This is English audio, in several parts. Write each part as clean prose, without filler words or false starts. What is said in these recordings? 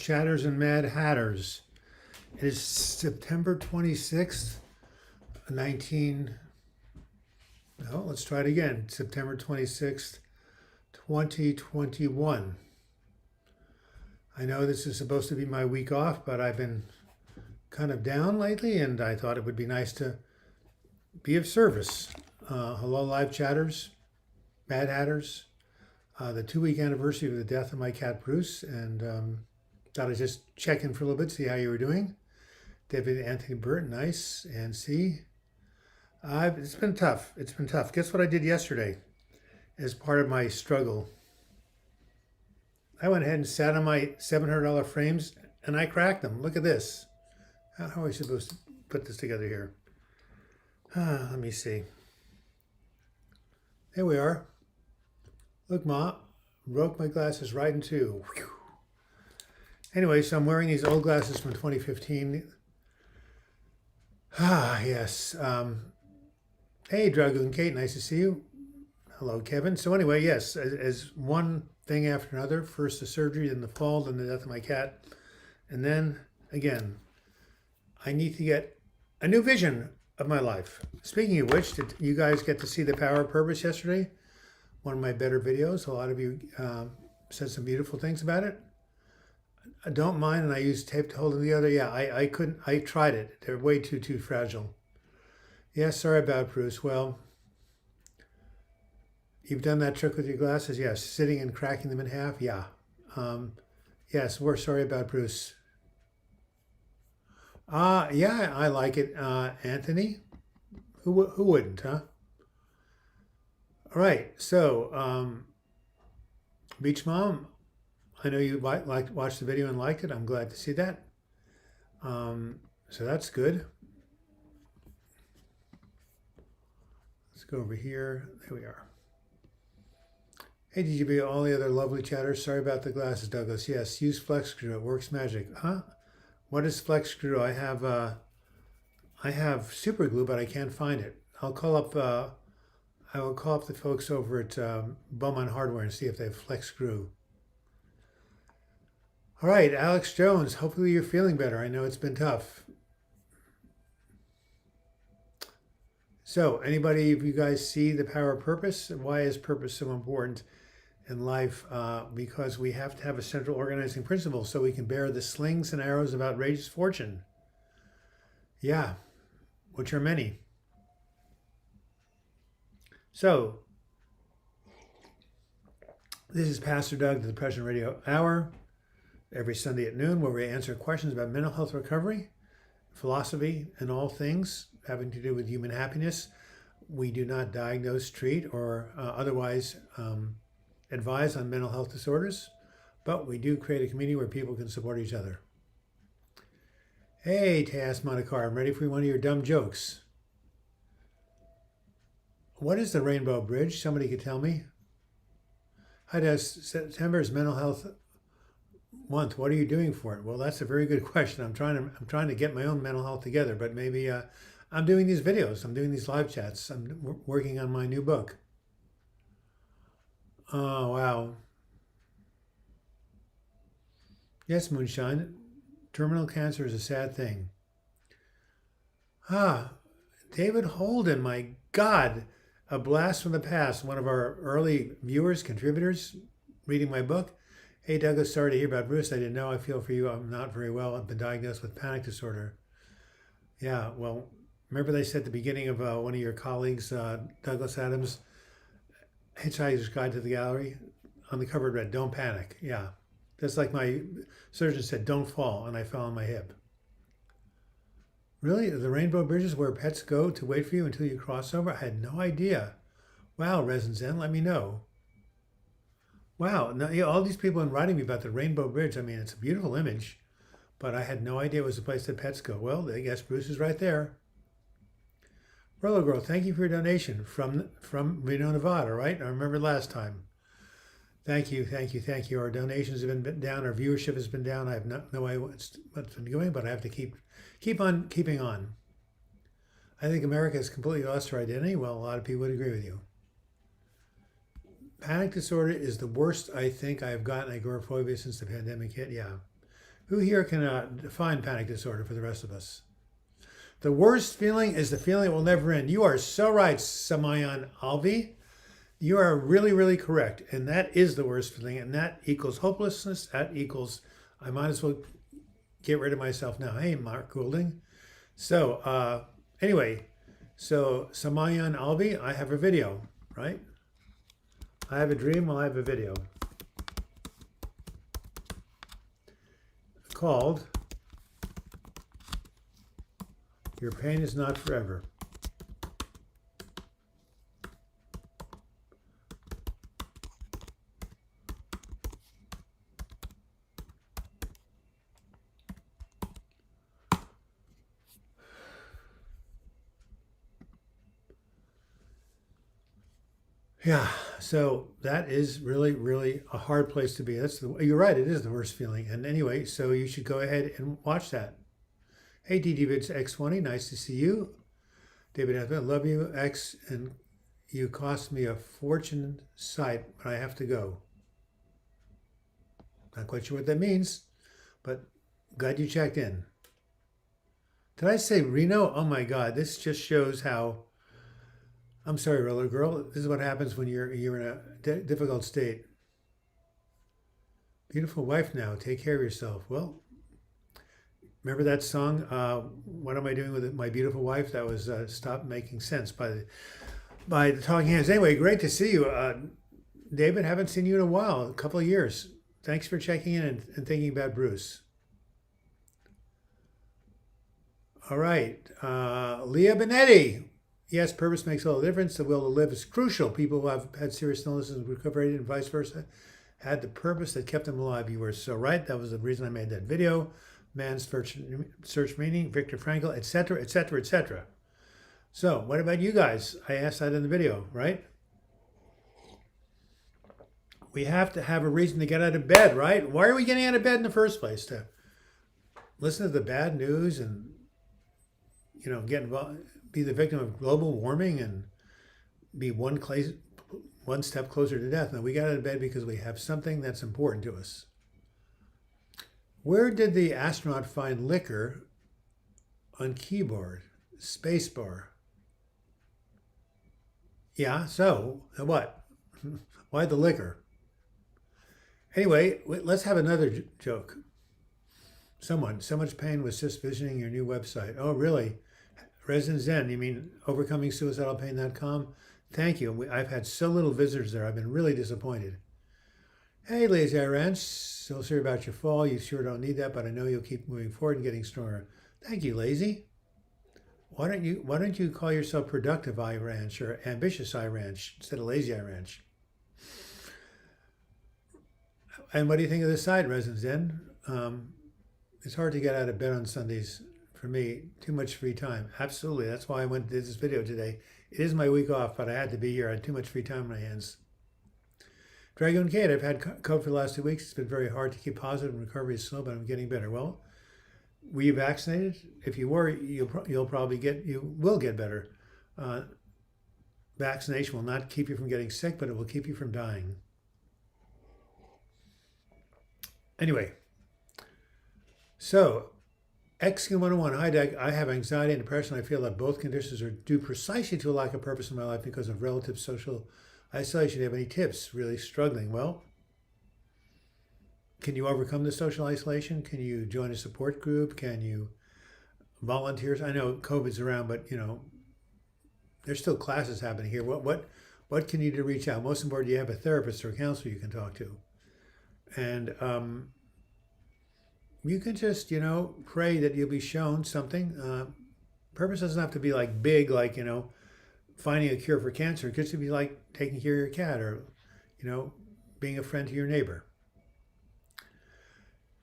Chatters and Mad Hatters. It is September 26th, 19... No, let's try it again. September 26th, 2021. I know this is supposed to be my week off, but I've been kind of down lately, and I thought it would be nice to be of service. Hello, live chatters, Mad Hatters. The 2-week anniversary of the death of my cat Bruce, and thought I'd just check in for a little bit, see how you were doing. David Anthony Burt, nice, and see. It's been tough. It's been tough. Guess what I did yesterday as part of my struggle? I went ahead and sat on my $700 frames, and I cracked them. Look at this. How are we supposed to put this together here? Let me see. There we are. Look, Ma, broke my glasses right in two. Whew. Anyway, so I'm wearing these old glasses from 2015. Yes. Hey, Dragoon Kate, nice to see you. Hello, Kevin. So anyway, yes, as one thing after another, first the surgery, then the fall, then the death of my cat. And then, again, I need to get a new vision of my life. Speaking of which, did you guys get to see The Power of Purpose yesterday? One of my better videos. A lot of you said some beautiful things about it. I don't mind, and I used tape to hold them together. Yeah, I couldn't. I tried it. They're way too fragile. Yeah, sorry about Bruce. Well, you've done that trick with your glasses. Yes, sitting and cracking them in half. Yeah. Yes, we're sorry about Bruce. Yeah, I like it. Anthony, who wouldn't, huh? All right, so Beach Mom, I know you watched the video and liked it. I'm glad to see that. So that's good. Let's go over here. There we are. Hey, DGB, all the other lovely chatters. Sorry about the glasses, Douglas. Yes, use flex screw. It works magic. Huh? What is flex screw? I have super glue, but I can't find it. I'll call up. I will call up the folks over at Beaumont Hardware and see if they have flex screw. All right, Alex Jones, hopefully you're feeling better. I know it's been tough. So, anybody of you guys see The Power of Purpose? Why is purpose so important in life? Because we have to have a central organizing principle so we can bear the slings and arrows of outrageous fortune. Yeah, which are many. So, this is Pastor Doug, the Depression Radio Hour, every Sunday at noon, where we answer questions about mental health recovery, philosophy, and all things having to do with human happiness. We do not diagnose, treat, or otherwise advise on mental health disorders, but we do create a community where people can support each other. Hey, Teas Monacar, I'm ready for one of your dumb jokes. What is the Rainbow Bridge? Somebody could tell me. Hi, Des. September is Mental Health Month. What are you doing for it? Well, that's a very good question. I'm trying to get my own mental health together, but maybe I'm doing these videos. I'm doing these live chats. I'm working on my new book. Oh, wow. Yes, Moonshine. Terminal cancer is a sad thing. David Holden, my God. A blast from the past, one of our early viewers, contributors, reading my book. Hey, Douglas, sorry to hear about Bruce. I didn't know. I feel for you. I'm not very well. I've been diagnosed with panic disorder. Yeah, well, remember they said at the beginning of one of your colleagues, Douglas Adams, Hitchhiker's Guide to the Gallery, on the cover it read, don't panic. Yeah, just like my surgeon said, don't fall, and I fell on my hip. Really? The Rainbow Bridge is where pets go to wait for you until you cross over? I had no idea. Wow, Resin Zen, let me know. Wow, now, yeah, all these people have been writing me about the Rainbow Bridge. I mean, it's a beautiful image, but I had no idea it was the place that pets go. Well, I guess Bruce is right there. Rollo Girl, thank you for your donation from Reno, Nevada, right? I remember last time. Thank you. Our donations have been down. Our viewership has been down. I have no idea what's been going, but I have to keep on keeping on. I think America has completely lost her identity. Well, a lot of people would agree with you. Panic disorder is the worst I think I have gotten agoraphobia since the pandemic hit. Yeah. Who here can define panic disorder for the rest of us? The worst feeling is the feeling that will never end. You are so right, Samayan Alvi. You are really, really correct. And that is the worst feeling. And that equals hopelessness. That equals, I might as well get rid of myself now. Hey, Mark Goulding. So, anyway, so Samayan Alvi, I have a video, right? I have a dream, well, I have a video called Your Pain Is Not Forever. Yeah, so that is really, really a hard place to be. You're right, it is the worst feeling. And anyway, so you should go ahead and watch that. Hey, DDBits X20, nice to see you. David Anthony, love you, X, and you cost me a fortune sight, but I have to go. Not quite sure what that means, but glad you checked in. Did I say Reno? Oh my God, this just shows how, I'm sorry, Roller Girl, this is what happens when you're in a difficult state. Beautiful wife now, take care of yourself. Well, remember that song, What Am I Doing With My Beautiful Wife? That was Stop Making Sense by the Talking Hands. Anyway, great to see you. David, haven't seen you in a while, a couple of years. Thanks for checking in and thinking about Bruce. All right, Leah Benetti. Yes, purpose makes all the difference. The will to live is crucial. People who have had serious illnesses and recuperated and vice versa had the purpose that kept them alive. You were so right. That was the reason I made that video. Man's search meaning, Viktor Frankl, etc., etc., etc. So what about you guys? I asked that in the video, right? We have to have a reason to get out of bed, right? Why are we getting out of bed in the first place? To listen to the bad news and, get involved, be the victim of global warming and be one step closer to death. No, we got out of bed because we have something that's important to us. Where did the astronaut find liquor on keyboard? Spacebar. Yeah, so what? Why the liquor? Anyway, let's have another joke. So much pain was just visiting your new website. Oh, really? Resident Zen, you mean overcomingsuicidalpain.com? Thank you. I've had so little visitors there. I've been really disappointed. Hey, Lazy Eye Ranch. So sorry about your fall. You sure don't need that, but I know you'll keep moving forward and getting stronger. Thank you, Lazy. Why don't you call yourself Productive Eye Ranch or Ambitious Eye Ranch instead of Lazy Eye Ranch? And what do you think of this side, Resident Zen? It's hard to get out of bed on Sundays. For me, too much free time. Absolutely. That's why I went and did this video today. It is my week off, but I had to be here. I had too much free time on my hands. Dragon Kate, I've had COVID for the last 2 weeks. It's been very hard to keep positive and recovery is slow, but I'm getting better. Well, were you vaccinated? If you were, you will get better. Vaccination will not keep you from getting sick, but it will keep you from dying. Anyway, so X101, hi Doug, I have anxiety and depression. I feel that both conditions are due precisely to a lack of purpose in my life because of relative social isolation. Do you have any tips? Really struggling. Well, can you overcome the social isolation? Can you join a support group? Can you volunteer? I know COVID's around, but there's still classes happening here. What can you do to reach out? Most important, you have a therapist or a counselor you can talk to. And you can just, pray that you'll be shown something. Purpose doesn't have to be like big, like, finding a cure for cancer. It could just be like taking care of your cat or, being a friend to your neighbor.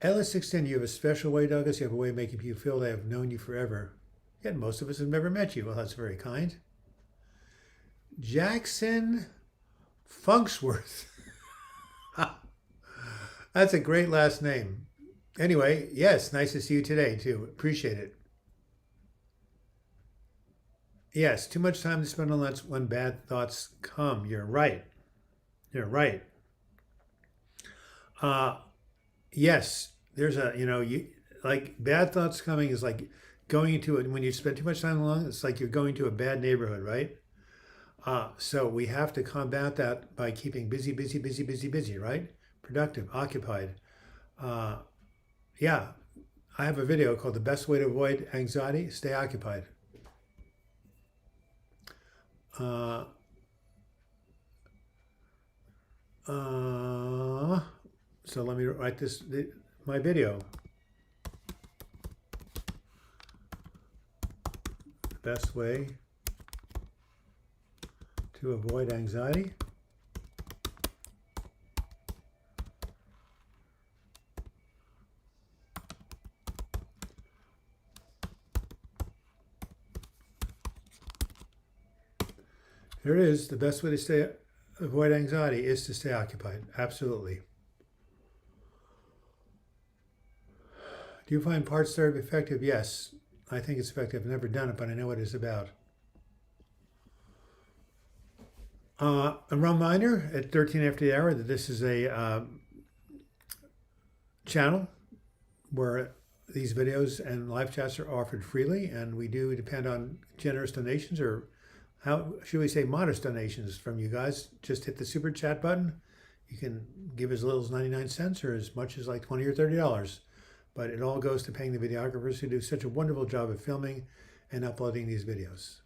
LS16, you have a special way, Douglas. You have a way of making people feel they have known you forever. Yet most of us have never met you. Well, that's very kind. Jackson Funksworth. That's a great last name. Anyway, yes, nice to see you today, too. Appreciate it. Yes, too much time to spend on that when bad thoughts come. You're right. You're right. Yes, there's a, you like bad thoughts coming is like going into it. When you spend too much time alone, it's like you're going to a bad neighborhood, right? So we have to combat that by keeping busy, busy, busy, busy, busy, right? Productive, occupied. Uh, yeah, I have a video called The Best Way to Avoid Anxiety, Stay Occupied. Uh, so let me write my video. Best way to avoid anxiety. Here it is. The best way to avoid anxiety is to stay occupied. Absolutely. Do you find parts therapy effective? Yes. I think it's effective. I've never done it, but I know what it's about. A reminder at 13 after the hour that this is a channel where these videos and live chats are offered freely, and we do depend on generous donations, or how should we say modest donations from you guys. Just hit the super chat button. You can give as little as 99 cents or as much as like $20 or $30. But it all goes to paying the videographers who do such a wonderful job of filming and uploading these videos.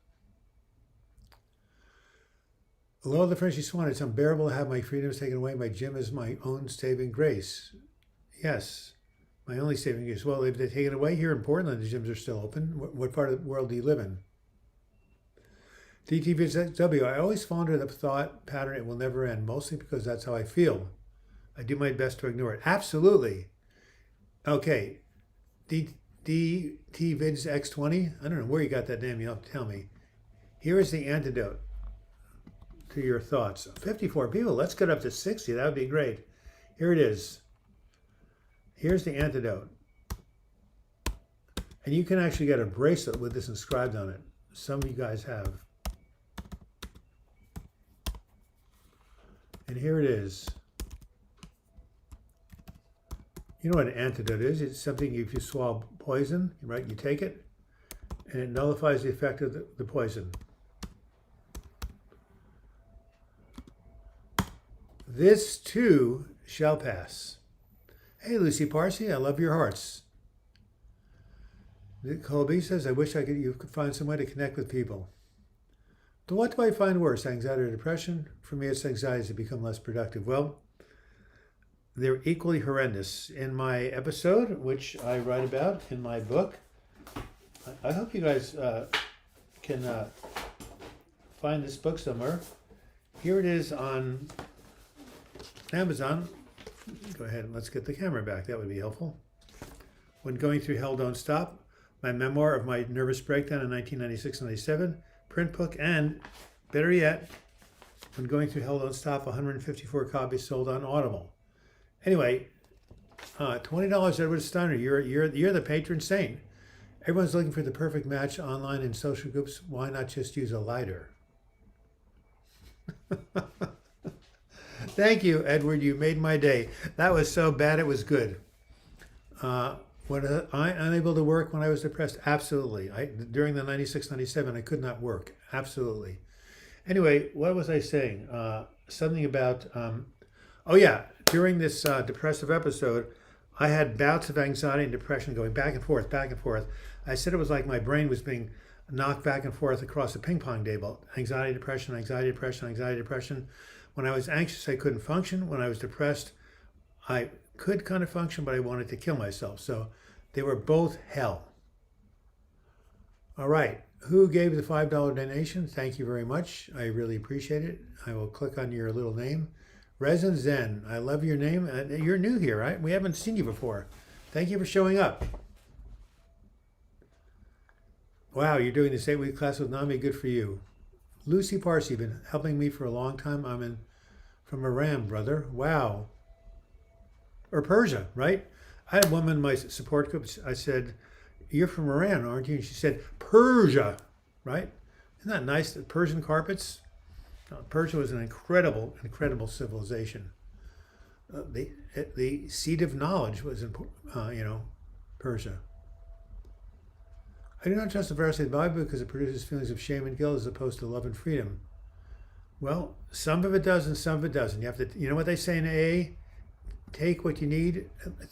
Although the Frenchy Swan, it's unbearable to have my freedoms taken away. My gym is my own saving grace. Yes, my only saving grace. Well, if they take it away here in Portland, the gyms are still open. What part of the world do you live in? DTVW, I always fall into the thought pattern, it will never end, mostly because that's how I feel. I do my best to ignore it. Absolutely. Okay, DTVids X20, I don't know where you got that name, you'll have to tell me. Here is the antidote to your thoughts. 54 people, let's get up to 60, that would be great. Here it is. Here's the antidote. And you can actually get a bracelet with this inscribed on it. Some of you guys have. And here it is. You know what an antidote is? It's something if you swallow poison, right? You take it, and it nullifies the effect of the poison. This too shall pass. Hey, Lucy Parsi, I love your hearts. Colby says, I wish you could find some way to connect with people. But what do I find worse, anxiety or depression? For me, it's anxiety to become less productive. Well, they're equally horrendous. In my episode, which I write about in my book, I hope you guys can find this book somewhere. Here it is on Amazon. Go ahead and let's get the camera back. That would be helpful. When Going Through Hell, Don't Stop, my memoir of my nervous breakdown in 1996-97, print book, and better yet, When Going Through Hell, Don't Stop, 154 copies sold on Audible. Anyway, $20, Edward Steiner. You're the patron saint. Everyone's looking for the perfect match online in social groups. Why not just use a lighter? Thank you, Edward. You made my day. That was so bad it was good. Was I unable to work when I was depressed? Absolutely. During the 96-97, I could not work. Absolutely. Anyway, what was I saying? Something about, oh yeah, during this depressive episode, I had bouts of anxiety and depression going back and forth, back and forth. I said it was like my brain was being knocked back and forth across a ping pong table. Anxiety, depression, anxiety, depression, anxiety, depression. When I was anxious, I couldn't function. When I was depressed, I could kind of function, but I wanted to kill myself. So they were both hell. All right. Who gave the $5 donation? Thank you very much. I really appreciate it. I will click on your little name. Resin Zen. I love your name. You're new here, right? We haven't seen you before. Thank you for showing up. Wow, you're doing this 8-week class with Nami. Good for you. Lucy Parsi, been helping me for a long time. I'm from Iran, brother. Wow. Or Persia, right? I had a woman in my support group. I said, you're from Iran, aren't you? And she said, Persia, right? Isn't that nice? The Persian carpets? Persia was an incredible, incredible civilization. the seat of knowledge was in, Persia. I do not trust the veracity of the Bible because it produces feelings of shame and guilt as opposed to love and freedom. Well, some of it does and some of it doesn't. You have to, you know what they say in AA? Take what you need.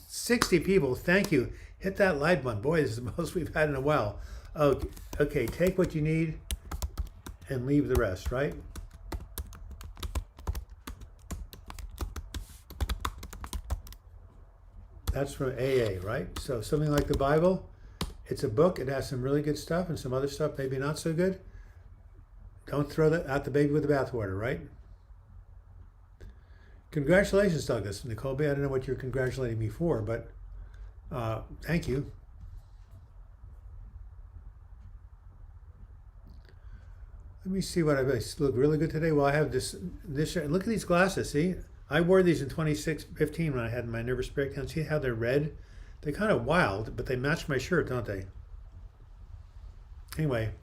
60 people, thank you. Hit that like button. Boy, this is the most we've had in a while. Oh, okay, take what you need and leave the rest, right? That's from AA, right? So something like the Bible, it's a book. It has some really good stuff and some other stuff maybe not so good. Don't throw out the baby with the bathwater, right? Congratulations, Douglas. Nicole B., I don't know what you're congratulating me for, but thank you. Let me see what I look really good today. Well, I have this shirt. Look at these glasses, see? I wore these in 2015 when I had my nervous breakdown. See how they're red? They're kind of wild, but they match my shirt, don't they? Anyway,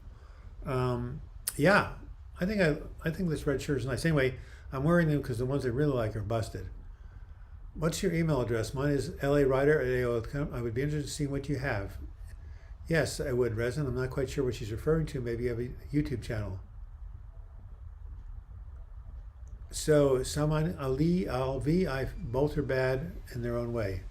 yeah, I think this red shirt is nice. Anyway, I'm wearing them because the ones I really like are busted. What's your email address? Mine is lawriter@aol.com. I would be interested in seeing what you have. Yes, I would, Resin. I'm not quite sure what she's referring to. Maybe you have a YouTube channel. So, Salman Ali, Alvi, both are bad in their own way.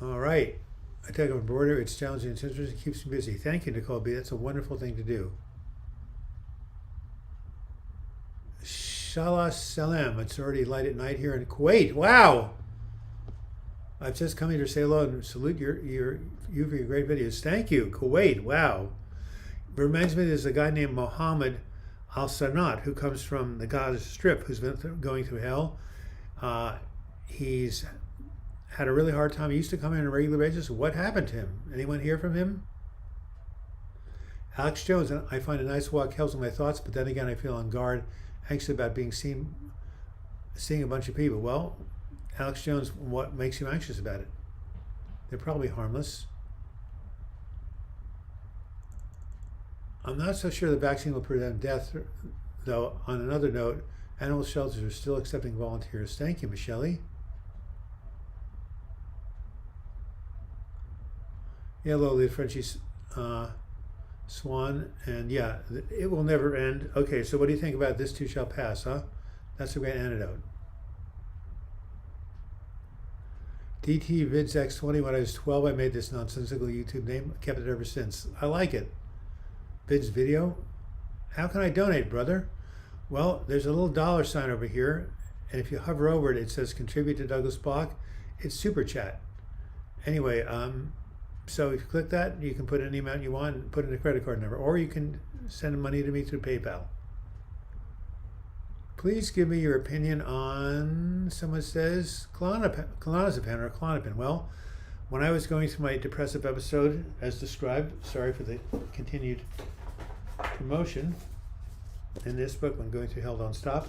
All right. I take up a border. It's challenging. It's interesting. It keeps me busy. Thank you, Nicole B. That's a wonderful thing to do. Shalah Salam. It's already light at night here in Kuwait. Wow. I've just come here to say hello and salute you for your great videos. Thank you, Kuwait. Wow. It reminds me there's a guy named Mohammed Al-Sanat who comes from the Gaza Strip who's been going through hell. He's had a really hard time. He used to come in on a regular basis. What happened to him? Anyone hear from him? Alex Jones, I find a nice walk helps with my thoughts, but then again, I feel on guard, anxious about seeing a bunch of people. Well, Alex Jones, what makes you anxious about it? They're probably harmless. I'm not so sure the vaccine will prevent death, though. On another note, animal shelters are still accepting volunteers. Thank you, Michelle. Yeah, Loli, Frenchie Swan, and yeah, it will never end. Okay, so what do you think about this too shall pass, huh? That's a great antidote. DT Vids X20, when I was 12, I made this nonsensical YouTube name. I kept it ever since. I like it. Vids Video. How can I donate, brother? Well, there's a little $sign over here, and if you hover over it, it says contribute to Douglas Bloch. It's Super Chat. Anyway, so if you click that, you can put any amount you want and put in a credit card number, or you can send money to me through PayPal. Please give me your opinion on, someone says, clonazepam or Klonopin. Well, when I was going through my depressive episode, as described, sorry for the continued promotion in this book, when going through Hell Don't Stop,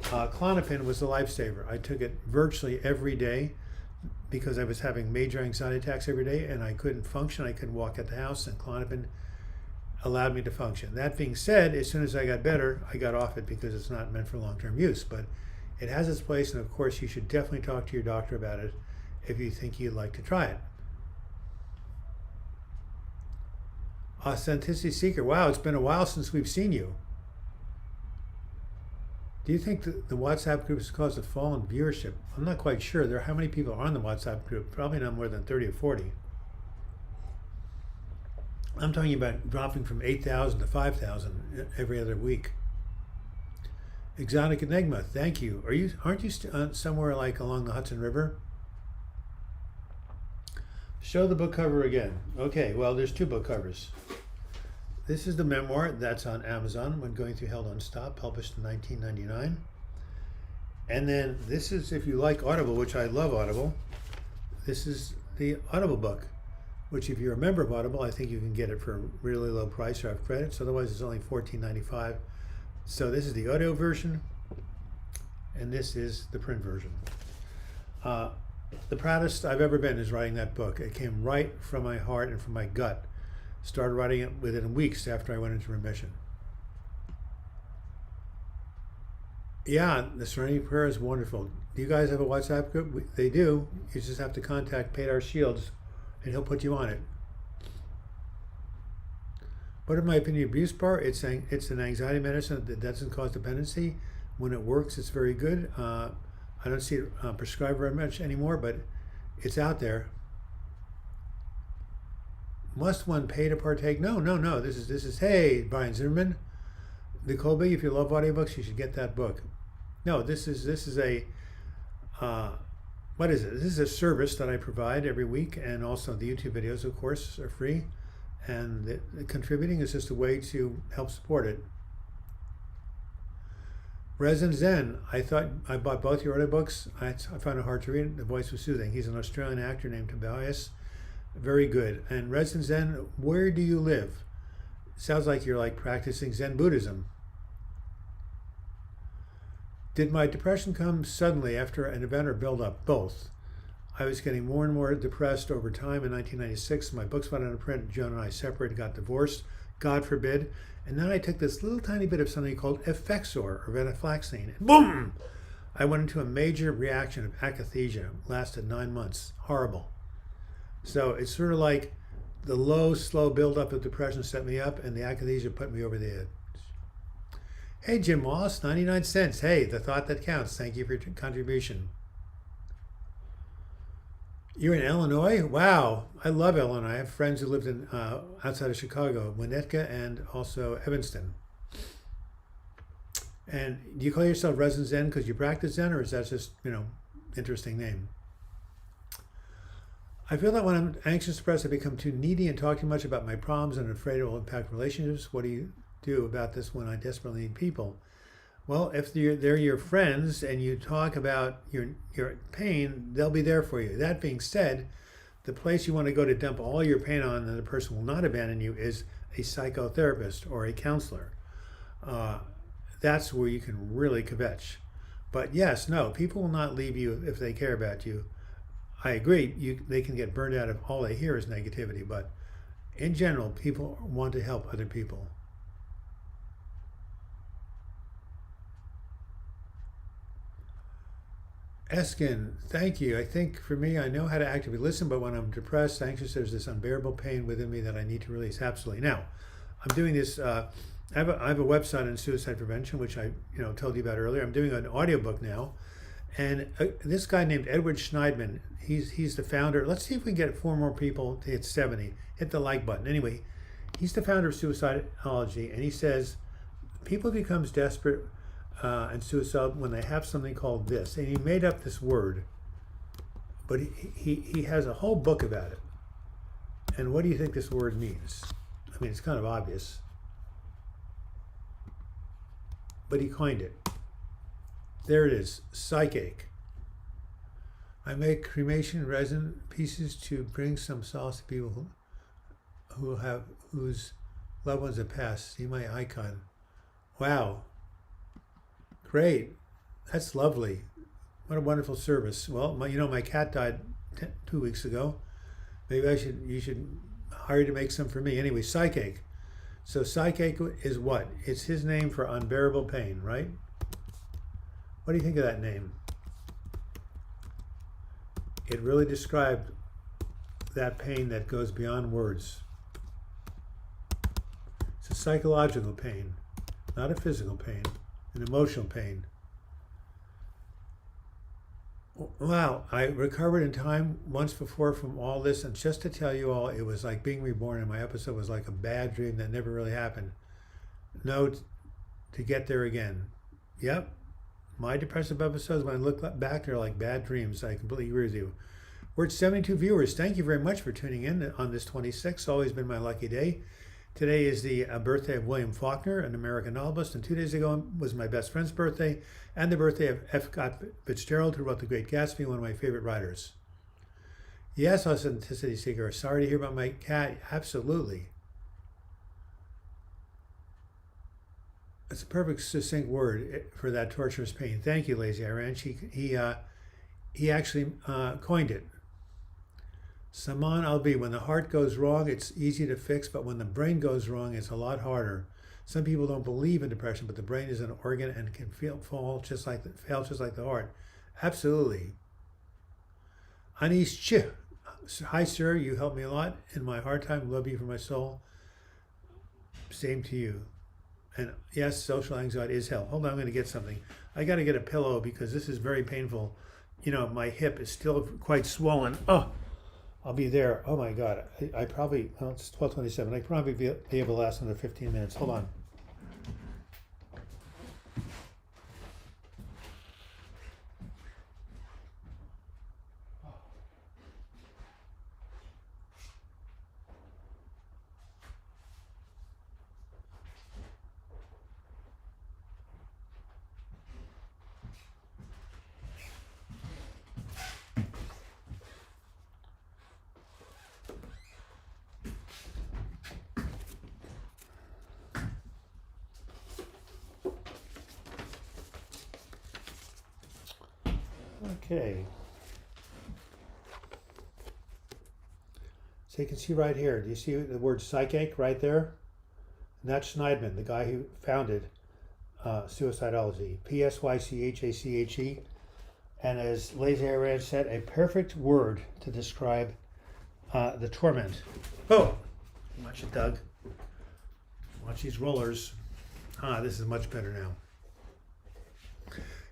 Klonopin was the lifesaver. I took it virtually every day because I was having major anxiety attacks every day and I couldn't function. I couldn't walk out the house, and Klonopin allowed me to function. That being said, as soon as I got better, I got off it because it's not meant for long-term use, but it has its place, and of course you should definitely talk to your doctor about it if you think you'd like to try it. Authenticity Seeker, wow, it's been a while since we've seen you. Do you think the WhatsApp group has caused a fall in viewership? I'm not quite sure. How many people are on the WhatsApp group? Probably not more than 30 or 40. I'm talking about dropping from 8,000 to 5,000 every other week. Exotic Enigma, thank you. Aren't you somewhere like along the Hudson River? Show the book cover again. Okay, well, there's two book covers. This is the memoir that's on Amazon, When Going Through Hell Don't Stop, published in 1999. And then this is, if you like Audible, which I love Audible, this is the Audible book, which if you're a member of Audible, I think you can get it for a really low price or have credits. Otherwise, it's only $14.95. So this is the audio version, and this is the print version. The proudest I've ever been is writing that book. It came right from my heart and from my gut. Started writing it within weeks after I went into remission. Yeah, the Serenity Prayer is wonderful. Do you guys have a WhatsApp group? They do. You just have to contact Padar Shields, and he'll put you on it. But in my opinion, abuse bar, it's an anxiety medicine that doesn't cause dependency. When it works, it's very good. I don't see it prescribed very much anymore, but it's out there. Must one pay to partake? No, no, no. This is hey, Brian Zimmerman, Nicole B. If you love audiobooks, you should get that book. No, this is a what is it? This is a service that I provide every week, and also the YouTube videos, of course, are free. And the contributing is just a way to help support it. Resin Zen, I thought I bought both your audiobooks. I found it hard to read. The voice was soothing. He's an Australian actor named Tobias. Very good. And Resin Zen, where do you live? Sounds like you're like practicing Zen Buddhism. Did my depression come suddenly after an event or build up? Both. I was getting more and more depressed over time. In 1996, my books went out of print. Joan and I separated, got divorced, God forbid. And then I took this little tiny bit of something called Effexor, or venlafaxine, and boom! I went into a major reaction of akathisia. Lasted 9 months. Horrible. So it's sort of like the low, slow buildup of depression set me up, and the akathisia put me over the edge. Hey, Jim Wallace, 99 cents. Hey, the thought that counts. Thank you for your contribution. You're in Illinois? Wow, I love Illinois. I have friends who lived in outside of Chicago, Winnetka and also Evanston. And do you call yourself Resin Zen because you practice Zen, or is that just, interesting name? I feel that when I'm anxious, depressed, I become too needy and talk too much about my problems and afraid it will impact relationships. What do you do about this when I desperately need people? Well, if they're your friends and you talk about your pain, they'll be there for you. That being said, the place you want to go to dump all your pain on and the person will not abandon you is a psychotherapist or a counselor. That's where you can really kvetch. But yes, no, people will not leave you if they care about you. I agree, they can get burned out if all they hear is negativity, but in general, people want to help other people. Eskin, thank you. I think for me, I know how to actively listen, but when I'm depressed, anxious, there's this unbearable pain within me that I need to release. Absolutely. Now, I'm doing this. I have a website on suicide prevention, which I told you about earlier. I'm doing an audiobook now, and this guy named Edward Schneidman, he's the founder. Let's see if we can get 4 more people to hit 70. Hit the like button. Anyway, he's the founder of Suicidology, and he says people becomes desperate and suicide when they have something called this. And he made up this word, but he has a whole book about it. And what do you think this word means? I mean, it's kind of obvious, but he coined it. There it is, psychache. I make cremation resin pieces to bring some solace to people whose loved ones have passed. See my icon. Wow. Great. That's lovely. What a wonderful service. Well, my cat died 2 weeks ago. Maybe you should hire to make some for me. Anyway, psychache. So psychache is what? It's his name for unbearable pain, right? What do you think of that name? It really described that pain that goes beyond words. It's a psychological pain, not a physical pain, an emotional pain. Wow, I recovered in time once before from all this, and just to tell you all, it was like being reborn, and my episode was like a bad dream that never really happened. No, to get there again. Yep, my depressive episodes, when I look back, they're like bad dreams. I completely agree with you. We're at 72 viewers. Thank you very much for tuning in on this 26th. Always been my lucky day. Today is the birthday of William Faulkner, an American novelist, and 2 days ago was my best friend's birthday, and the birthday of F. Scott Fitzgerald, who wrote The Great Gatsby, one of my favorite writers. Yes, authenticity seeker. Sorry to hear about my cat. Absolutely. It's a perfect succinct word for that torturous pain. Thank you, Lazy Ranch. He actually coined it. Saman Albi, when the heart goes wrong, it's easy to fix, but when the brain goes wrong, it's a lot harder. Some people don't believe in depression, but the brain is an organ and can fail just like the heart. Absolutely. Anish Ch. Hi, sir. You helped me a lot in my hard time. Love you from my soul. Same to you. And yes, social anxiety is hell. Hold on, I'm going to get something. I got to get a pillow because this is very painful. You know, my hip is still quite swollen. Oh, I'll be there. Oh my God. I probably, well, it's 12:27. I probably be able to last another 15 minutes. Hold on. Okay. So you can see right here, do you see the word psychache right there? And that's Schneidman, the guy who founded suicidology, Psychache. And as Lazy Iran said, a perfect word to describe the torment. Oh, watch it, Doug. Watch these rollers. This is much better now.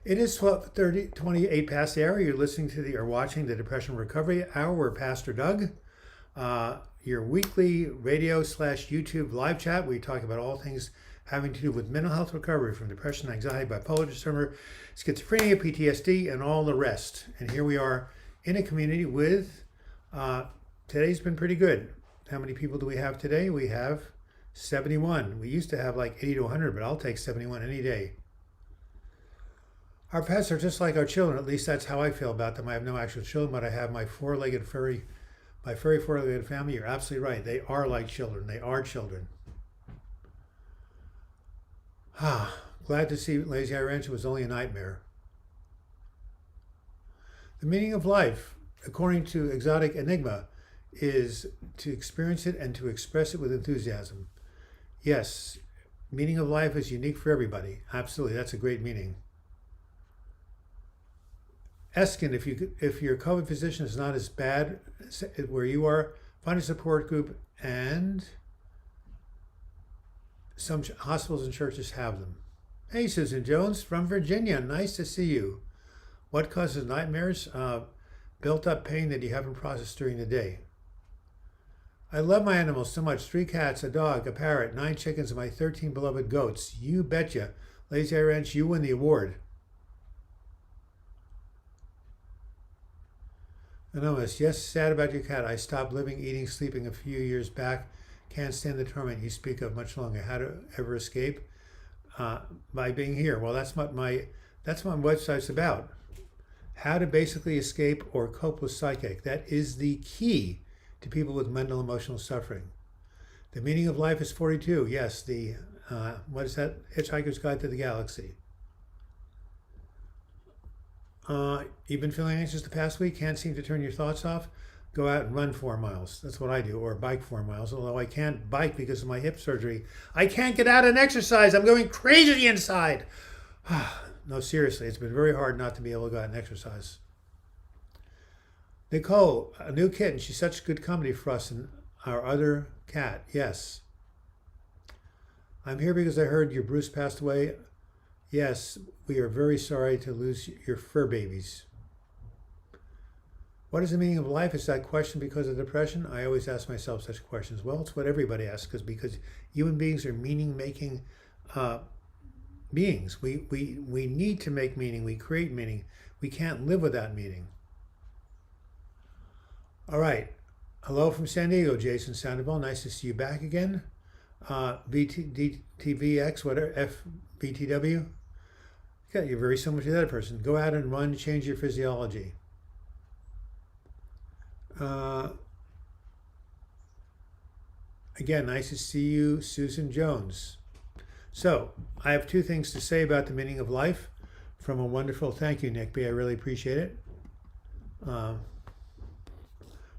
It is 28 past the hour. You're listening to or watching the Depression Recovery Hour. We're Pastor Doug. Your weekly radio / YouTube live chat. We talk about all things having to do with mental health recovery from depression, anxiety, bipolar disorder, schizophrenia, PTSD, and all the rest. And here we are in a community with, today's been pretty good. How many people do we have today? We have 71. We used to have like 80 to 100, but I'll take 71 any day. Our pets are just like our children. At least that's how I feel about them. I have no actual children, but I have my furry four-legged family. You're absolutely right. They are like children. They are children. Glad to see Lazy Eye Ranch was only a nightmare. The meaning of life, according to Exotic Enigma, is to experience it and to express it with enthusiasm. Yes, meaning of life is unique for everybody. Absolutely, that's a great meaning. Eskin, if your COVID position is not as bad where you are, find a support group, and some hospitals and churches have them. Hey, Susan Jones from Virginia. Nice to see you. What causes nightmares? Built up pain that you haven't processed during the day. I love my animals so much. 3 cats, a dog, a parrot, 9 chickens, and my 13 beloved goats. You betcha. Lazy Eye Ranch, you win the award. Anonymous, yes, sad about your cat. I stopped living, eating, sleeping a few years back. Can't stand the torment you speak of much longer. How to ever escape? By being here. Well, that's what my website's about. How to basically escape or cope with psychache. That is the key to people with mental emotional suffering. The meaning of life is 42. Yes, the what is that? Hitchhiker's Guide to the Galaxy. You've been feeling anxious the past week? Can't seem to turn your thoughts off? Go out and run 4 miles. That's what I do, or bike 4 miles. Although I can't bike because of my hip surgery. I can't get out and exercise. I'm going crazy inside. No, seriously, it's been very hard not to be able to go out and exercise. Nicole, a new kitten. She's such good company for us and our other cat. Yes. I'm here because I heard your Bruce passed away. Yes, we are very sorry to lose your fur babies. What is the meaning of life? Is that question because of depression? I always ask myself such questions. Well, it's what everybody asks, because human beings are meaning-making beings. We need to make meaning. We create meaning. We can't live without meaning. All right. Hello from San Diego, Jason Sandoval. Nice to see you back again. VTVX, whatever, FBTW. Yeah, you're very similar to the other person. Go out and run, change your physiology. Again, nice to see you, Susan Jones. So, I have 2 things to say about the meaning of life from a wonderful, thank you, Nick B. I really appreciate it.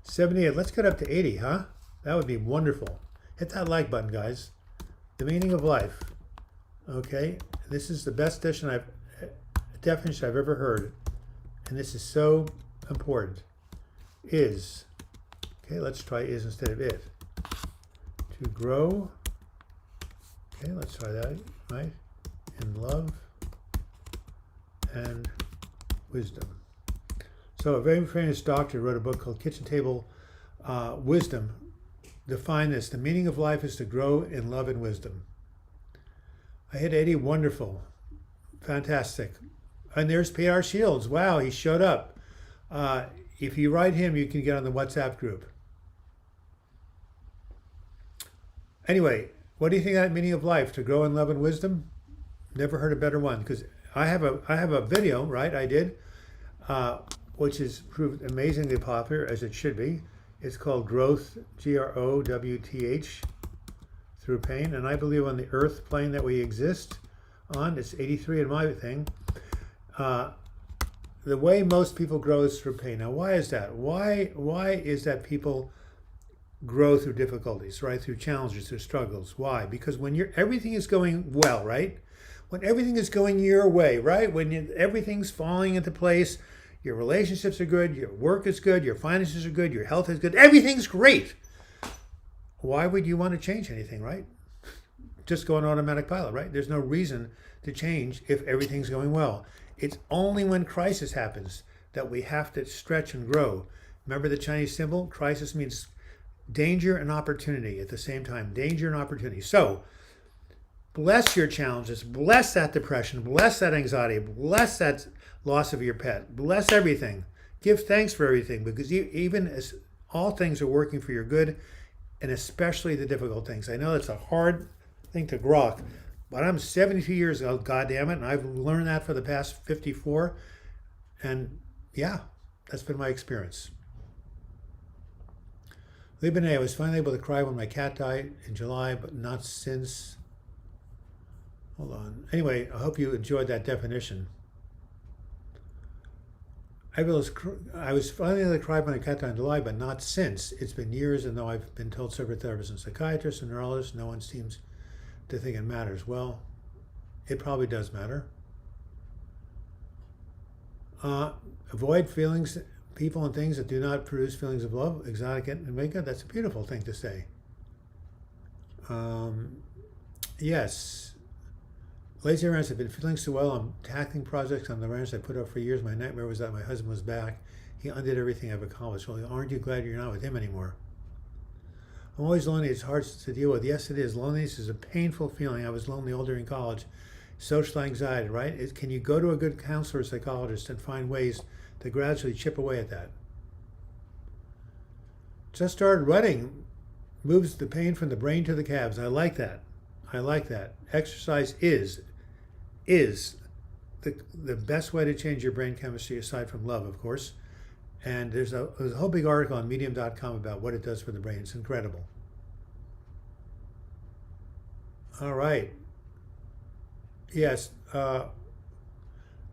78, let's get up to 80, huh? That would be wonderful. Hit that like button, guys. The meaning of life. Okay, this is the best definition I've ever heard, and this is so important. Is, okay, let's try is instead of it. To grow, okay, let's try that, right? In love and wisdom. So a very famous doctor wrote a book called Kitchen Table Wisdom. Define this. The meaning of life is to grow in love and wisdom. I hit Eddie. Wonderful. Fantastic. And there's PR Shields. Wow, he showed up. If you write him, you can get on the WhatsApp group. Anyway, what do you think of that meaning of life? To grow in love and wisdom? Never heard a better one. Because I have a video, right? I did, which has proved amazingly popular, as it should be. It's called Growth, Growth, through pain. And I believe on the earth plane that we exist on, it's 83 in my thing, the way most people grow is through pain. Now, why is that? Why is that people grow through difficulties, right? Through challenges, through struggles. Why? Because when everything is going well, right? When everything is going your way, right? When everything's falling into place, your relationships are good, your work is good, your finances are good, your health is good, everything's great. Why would you want to change anything, right? Just go on automatic pilot, right? There's no reason to change if everything's going well. It's only when crisis happens that we have to stretch and grow. Remember the Chinese symbol? Crisis means danger and opportunity at the same time. Danger and opportunity. So, bless your challenges. Bless that depression. Bless that anxiety. Bless that loss of your pet. Bless everything. Give thanks for everything, because even as all things are working for your good, and especially the difficult things. I know it's a hard thing to grok, but I'm 72 years old, goddammit, and I've learned that for the past 54. And yeah, that's been my experience. Libane, I was finally able to cry when my cat died in July, but not since. Hold on. Anyway, I hope you enjoyed that definition. I was finally able to cry when my cat died in July, but not since. It's been years, and though I've been told several therapists and psychiatrists and neurologists, no one seems to think it matters. Well, it probably does matter. Avoid feelings, people and things that do not produce feelings of love, exotic and makeup. That's a beautiful thing to say. Yes. Lazy Ranch, I've been feeling so well. I'm tackling projects on the ranch I put up for years. My nightmare was that my husband was back. He undid everything I've accomplished. Well, aren't you glad you're not with him anymore? I'm always lonely. It's hard to deal with. Yes, it is. Loneliness is a painful feeling. I was lonely all during college. Social anxiety, right? Can you go to a good counselor or psychologist and find ways to gradually chip away at that? Just started running. Moves the pain from the brain to the calves. I like that. I like that. Exercise is the best way to change your brain chemistry, aside from love, of course. And there's a whole big article on medium.com about what it does for the brain. It's incredible. All right. Yes. The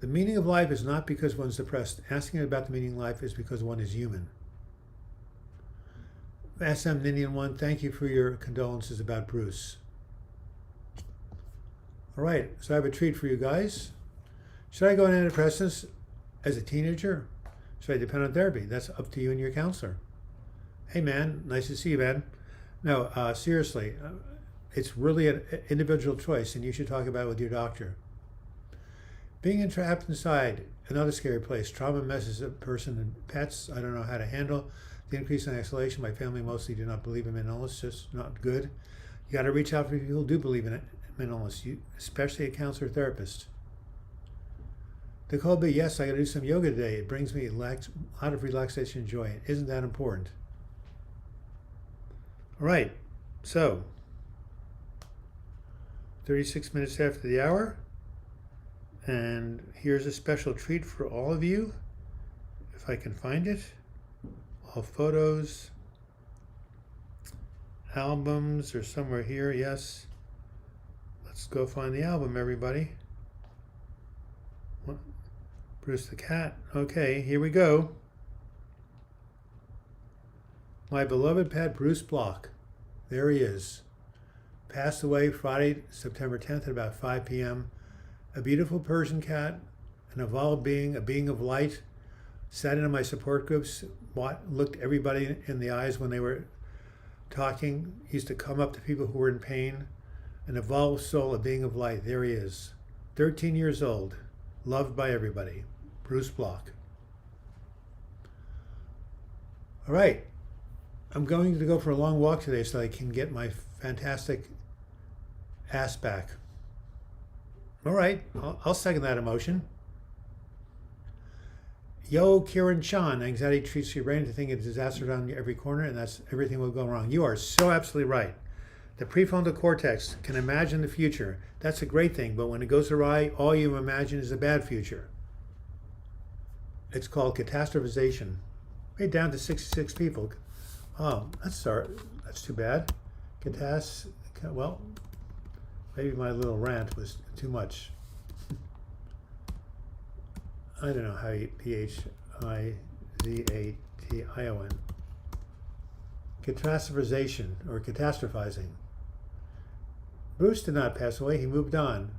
meaning of life is not because one's depressed. Asking about the meaning of life is because one is human. SM Ninian 1, thank you for your condolences about Bruce. All right, so I have a treat for you guys. Should I go on antidepressants as a teenager? Should I depend on therapy? That's up to you and your counselor. Hey, man, nice to see you, man. No, seriously, it's really an individual choice, and you should talk about it with your doctor. Being entrapped inside, another scary place. Trauma messes a person and pets. I don't know how to handle the increase in isolation. My family mostly do not believe in mental illness, just not good. You got to reach out for people who do believe in it. Mental illness, especially a counselor therapist. Nicole B, yes, I got to do some yoga today. It brings me a lot of relaxation and joy. Isn't that important? All right, so 36 minutes after the hour, and here's a special treat for all of you, if I can find it. All photos, albums are somewhere here, yes. Let's go find the album, everybody. Bruce the Cat. Okay, here we go. My beloved pet, Bruce Bloch. There he is. Passed away Friday, September 10th at about 5 p.m. A beautiful Persian cat, an evolved being, a being of light, sat in my support groups, looked everybody in the eyes when they were talking, used to come up to people who were in pain. An evolved soul, a being of light. There he is. 13 years old, loved by everybody. Bruce Bloch. All right. I'm going to go for a long walk today so I can get my fantastic ass back. All right. I'll second that emotion. Yo, Kieran Chan, anxiety treats your brain to think of disaster around every corner, and that's everything will go wrong. You are so absolutely right. The prefrontal cortex can imagine the future. That's a great thing, but when it goes awry, all you imagine is a bad future. It's called catastrophization. Way down to 66 people. Oh, that's too bad. Well, maybe my little rant was too much. I don't know how you Phization. Catastrophization or catastrophizing. Bruce did not pass away. He moved on.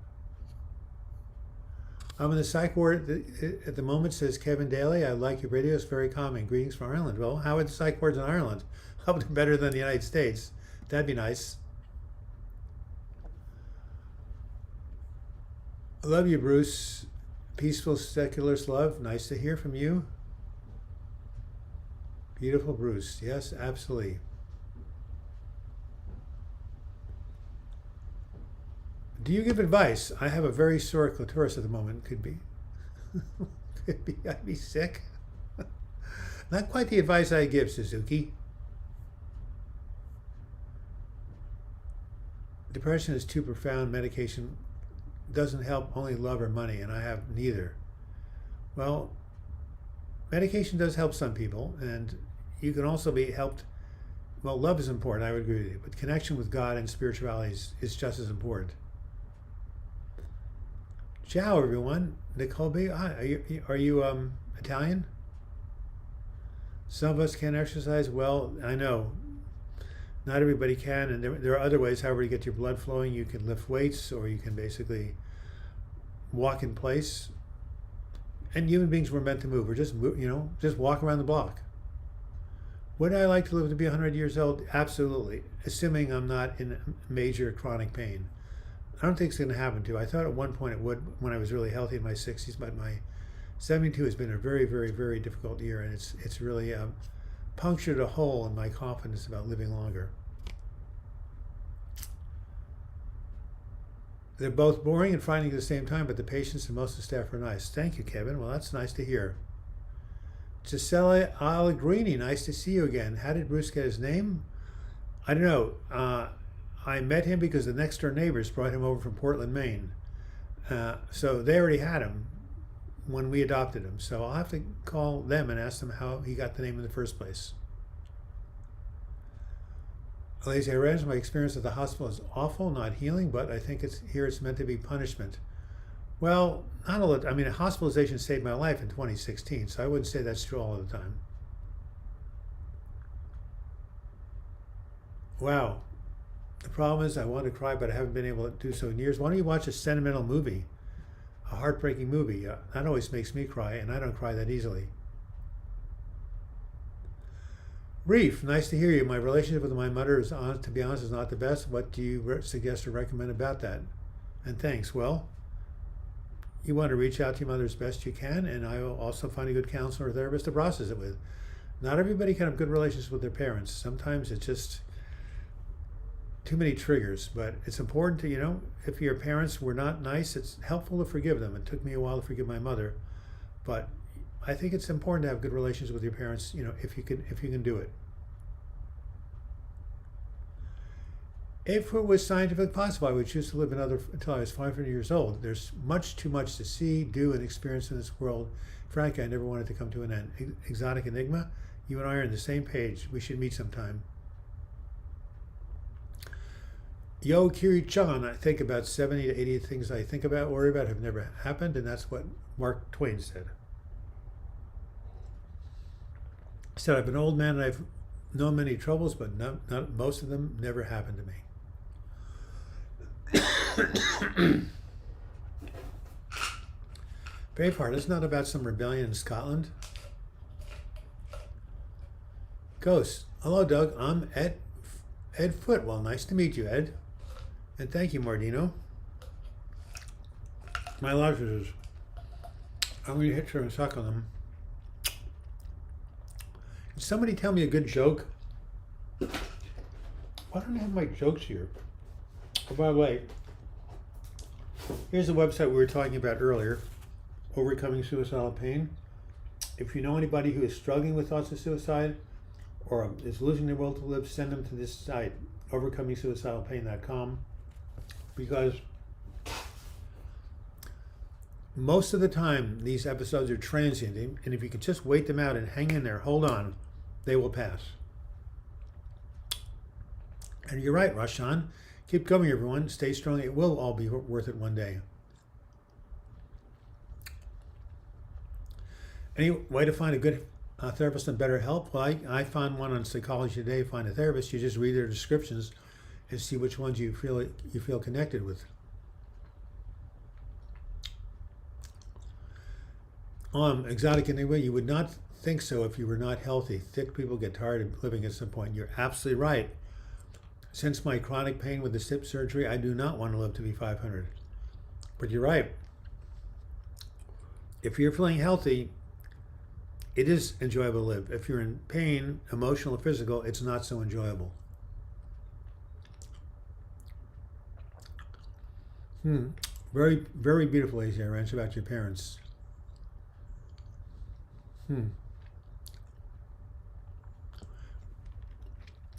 I'm in the psych ward at the moment, says Kevin Daly. I like your radio. It's very calming. Greetings from Ireland. Well, how are the psych wards in Ireland? I hope they're better than the United States. That'd be nice. I love you, Bruce. Peaceful secularist love. Nice to hear from you. Beautiful Bruce. Yes, absolutely. Do you give advice? I have a very sore clitoris at the moment. Could be. I'd be sick. Not quite the advice I give, Suzuki. Depression is too profound. Medication doesn't help, only love or money, and I have neither. Well, medication does help some people, and you can also be helped. Well, love is important, I would agree with you, but connection with God and spirituality is just as important. Ciao, everyone. Nicole B. Are you Italian? Some of us can't exercise. Well, I know. Not everybody can, and there are other ways. However, you get your blood flowing. You can lift weights, or you can basically walk in place. And human beings were meant to move, or just walk around the block. Would I like to live to be 100 years old? Absolutely, assuming I'm not in major chronic pain. I don't think it's going to happen to. I thought at one point it would when I was really healthy in my 60s, but my 72 has been a very, very, very difficult year, and it's really punctured a hole in my confidence about living longer. They're both boring and frightening at the same time, but the patients and most of the staff are nice. Thank you, Kevin. Well, that's nice to hear. Gisela Allegrini, nice to see you again. How did Bruce get his name? I don't know. I met him because the next door neighbors brought him over from Portland, Maine. So they already had him when we adopted him. So I'll have to call them and ask them how he got the name in the first place. Lazy Rams, my experience at the hospital is awful, not healing, but I think it's meant to be punishment. Well, not all the, I mean, hospitalization saved my life in 2016, so I wouldn't say that's true all the time. Wow. The problem is I want to cry, but I haven't been able to do so in years. Why don't you watch a sentimental movie, a heartbreaking movie? That always makes me cry, and I don't cry that easily. Reef, nice to hear you. My relationship with my mother is, to be honest, is not the best. What do you suggest or recommend about that? And thanks. Well, you want to reach out to your mother as best you can, and I will also find a good counselor or therapist to process it with. Not everybody can have good relationships with their parents. Sometimes it's just too many triggers, but it's important to, if your parents were not nice, it's helpful to forgive them. It took me a while to forgive my mother, but I think it's important to have good relations with your parents, if you can do it. If it was scientifically possible, I would choose to live until I was 500 years old. There's much too much to see, do, and experience in this world. Frankly, I never wanted to come to an end. Exotic Enigma, you and I are on the same page. We should meet sometime. Yo, Kiri-chan, I think about 70 to 80 things I think about, worry about, have never happened, and that's what Mark Twain said. He said, I've been an old man and I've known many troubles, but not most of them never happened to me. Braveheart, it's not about some rebellion in Scotland. Ghost, hello Doug, I'm Ed Foot. Well, nice to meet you, Ed. And thank you, Mardino. My lobsters, I'm going to hit her and suck on them. Can somebody tell me a good joke? Why don't I have my jokes here? Oh, by the way, here's the website we were talking about earlier, Overcoming Suicidal Pain. If you know anybody who is struggling with thoughts of suicide or is losing their will to live, send them to this site, overcomingsuicidalpain.com, because most of the time these episodes are transient, and if you could just wait them out and hang in there, hold on, they will pass. And you're right, Rashan. Keep going, everyone. Stay strong. It will all be worth it one day. Any way to find a good therapist and better help? Well, I found one on Psychology Today. Find a therapist. You just read their descriptions and see which ones you feel connected with. Exotic anyway, you would not think so if you were not healthy. Thick people get tired of living at some point. You're absolutely right. Since my chronic pain with the hip surgery, I do not want to live to be 500. But you're right. If you're feeling healthy, it is enjoyable to live. If you're in pain, emotional or physical, it's not so enjoyable. Very, very beautiful, Lazy Ranch, about your parents.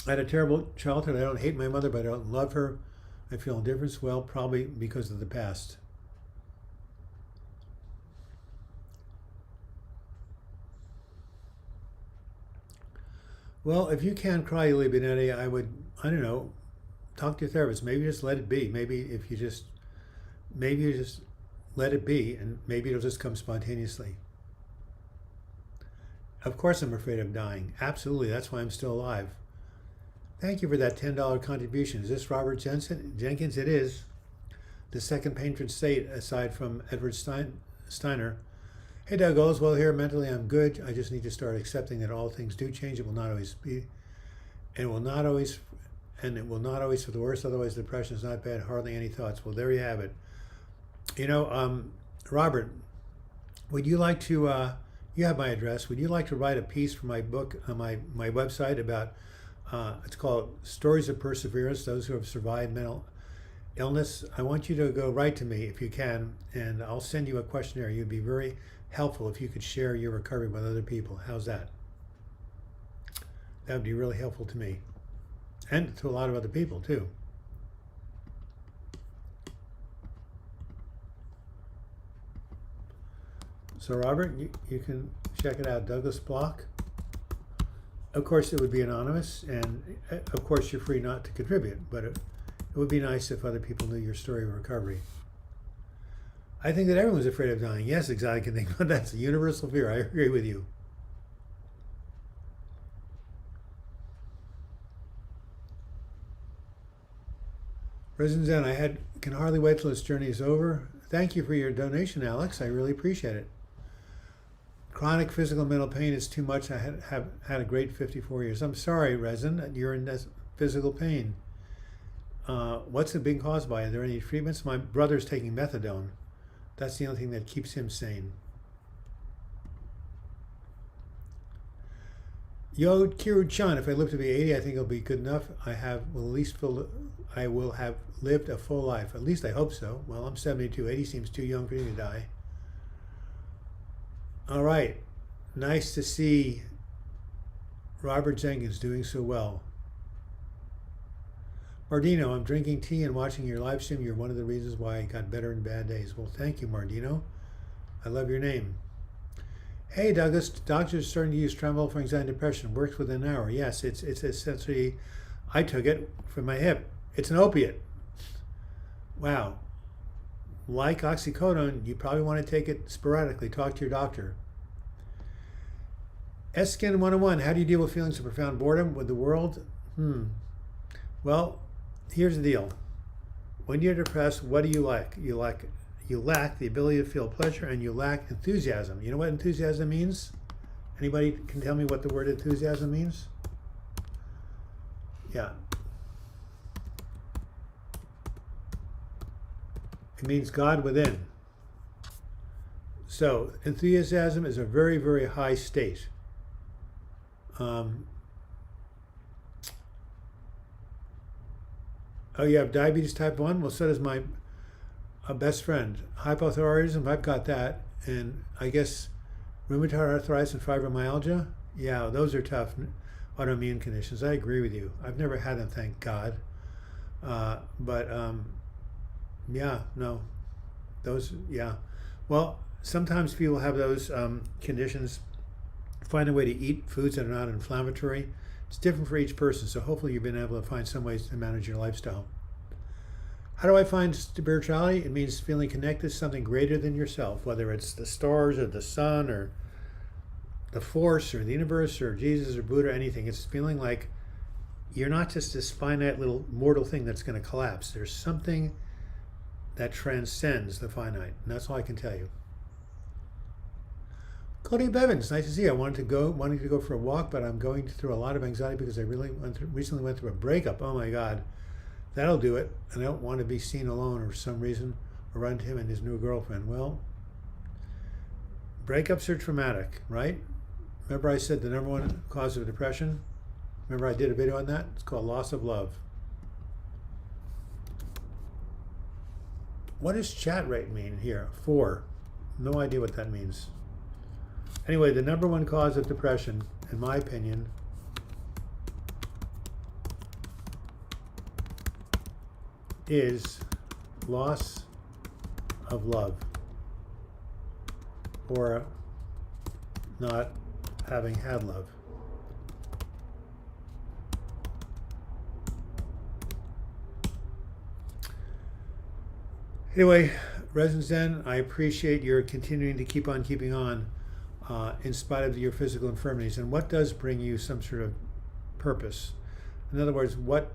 I had a terrible childhood. I don't hate my mother, but I don't love her. I feel indifference. Well, probably because of the past. Well, if you can't cry, Eli Benetti, I don't know, talk to your therapist. Maybe just let it be. Maybe you just let it be, and maybe it'll just come spontaneously. Of course I'm afraid of dying. Absolutely. That's why I'm still alive. Thank you for that $10 contribution. Is this Robert Jenkins? It is. The second patron saint, aside from Edward Steiner. Hey, Doug, all's well here. Mentally, I'm good. I just need to start accepting that all things do change. It will not always be. And it will not always for the worse. Otherwise, depression is not bad. Hardly any thoughts. Well, there you have it. Robert, would you like to, you have my address. Would you like to write a piece for my book on my website about, it's called Stories of Perseverance, Those Who Have Survived Mental Illness? I want you to go write to me if you can, and I'll send you a questionnaire. You'd be very helpful if you could share your recovery with other people. How's that? That would be really helpful to me, and to a lot of other people too. So Robert, you can check it out, Douglas Bloch. Of course, it would be anonymous, and of course, you're free not to contribute, but it would be nice if other people knew your story of recovery. I think that everyone's afraid of dying. Yes, exotic enigma. That's a universal fear. I agree with you. Risen Zen, I can hardly wait till this journey is over. Thank you for your donation, Alex. I really appreciate it. Chronic physical and mental pain is too much. I have had a great 54 years. I'm sorry, Resin, you're in this physical pain. What's it being caused by? Are there any treatments? My brother's taking methadone. That's the only thing that keeps him sane. Yo, Kiru-chan, if I live to be 80, I think it'll be good enough. I will have lived a full life. At least I hope so. Well, I'm 72. 80 seems too young for me to die. All right. Nice to see Robert Jenkins doing so well. Mardino, I'm drinking tea and watching your live stream. You're one of the reasons why I got better in bad days. Well, thank you, Mardino. I love your name. Hey, Douglas, doctors are starting to use Tremble for anxiety and depression. Works within an hour. Yes, it's essentially, I took it for my hip. It's an opiate. Wow. Like oxycodone, you probably want to take it sporadically. Talk to your doctor. Skin 101, how do you deal with feelings of profound boredom with the world? Well, here's the deal. When you're depressed, what do you lack? You lack the ability to feel pleasure, and you lack enthusiasm. You know what enthusiasm means? Anybody can tell me what the word enthusiasm means? Yeah. It means God within. So enthusiasm is a very, very high state. Oh, you have diabetes type 1? Well, so does my best friend. Hypothyroidism, I've got that. And I guess rheumatoid arthritis and fibromyalgia, yeah, those are tough autoimmune conditions. I agree with you. I've never had them, thank God. Yeah, no, those, yeah. Well, sometimes people have those conditions, find a way to eat foods that are not inflammatory. It's different for each person, so hopefully you've been able to find some ways to manage your lifestyle. How do I find spirituality? It means feeling connected to something greater than yourself, whether it's the stars or the sun or the force or the universe or Jesus or Buddha or anything. It's feeling like you're not just this finite little mortal thing that's going to collapse. There's something that transcends the finite, and that's all I can tell you. Cody Bevins, nice to see you. I wanted to go for a walk, but I'm going through a lot of anxiety because I recently went through a breakup. Oh my God, that'll do it. And I don't want to be seen alone or for some reason, or run to him and his new girlfriend. Well, breakups are traumatic, right? Remember I said the number one cause of depression? Remember I did a video on that? It's called loss of love. What does chat rate mean here? 4. No idea what that means. Anyway, the number one cause of depression, in my opinion, is loss of love, or not having had love. Anyway, Resin Zen, I appreciate your continuing to keep on keeping on in spite of your physical infirmities. And what does bring you some sort of purpose? In other words, what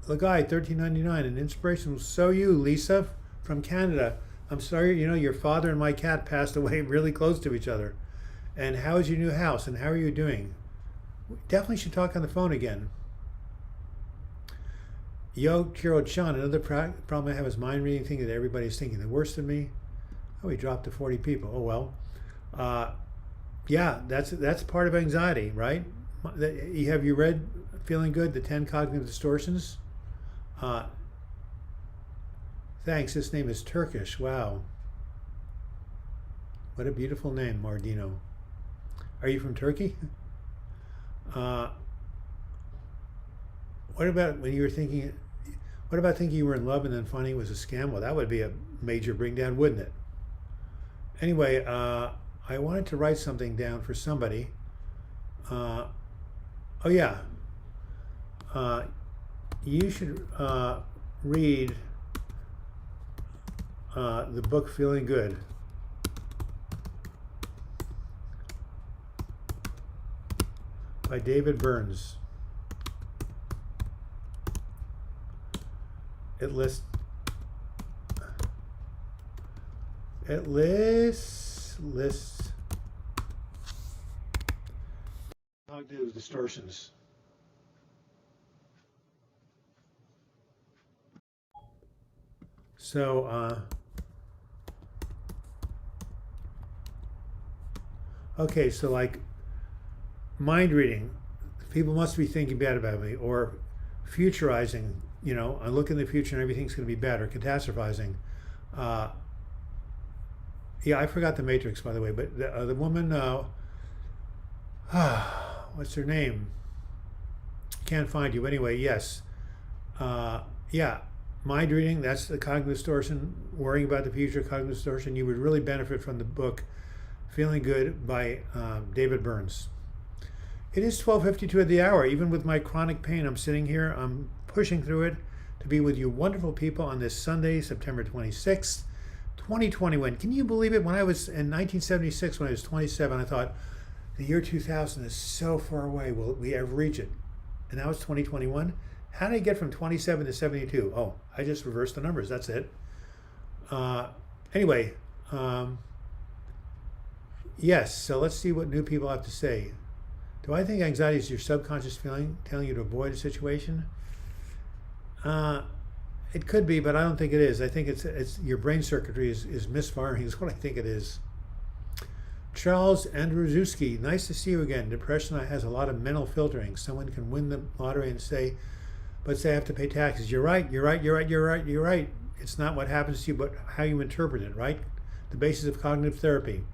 the guy, $13.99, an inspiration. So you, Lisa from Canada. I'm sorry, you know, your father and my cat passed away really close to each other. And how is your new house? And how are you doing? We definitely should talk on the phone again. Yo, Kiro Chan, another problem I have is mind reading, thinking that everybody's thinking the worst of me. Oh, we dropped to 40 people. Oh, well. Yeah, that's part of anxiety, right? Have you read Feeling Good, the 10 Cognitive Distortions? Thanks, this name is Turkish. Wow. What a beautiful name, Mardino. Are you from Turkey? What about when you were thinking, what about thinking you were in love and then finding it was a scam? Well, that would be a major bring down, wouldn't it? Anyway, I wanted to write something down for somebody. Oh yeah. You should read the book Feeling Good. By David Burns. It lists cognitive distortions. So okay, so like mind reading, people must be thinking bad about me, or futurizing, you know, I look in the future and everything's going to be bad, or catastrophizing. Yeah, I forgot the Matrix, by the way, but the woman, what's her name? Can't find you. Anyway, yes. Yeah, mind reading, that's the cognitive distortion, worrying about the future, cognitive distortion. You would really benefit from the book Feeling Good by David Burns. It is 12:52 at the hour. Even with my chronic pain, I'm sitting here, I'm pushing through it to be with you wonderful people on this Sunday, September 26th, 2021. Can you believe it? When I was in 1976, when I was 27, I thought, the year 2000 is so far away. Will we ever reach it? And now it's 2021, How did I get from 27 to 72? Oh, I just reversed the numbers. That's it. Anyway, yes, so let's see what new people have to say. Do I think anxiety is your subconscious feeling telling you to avoid a situation? It could be, but I don't think it is. I think it's your brain circuitry is misfiring is what I think it is. Charles Andrzejewski, nice to see you again. Depression has a lot of mental filtering. Someone can win the lottery and say I have to pay taxes. You're right. It's not what happens to you, but how you interpret it, right? The basis of cognitive therapy.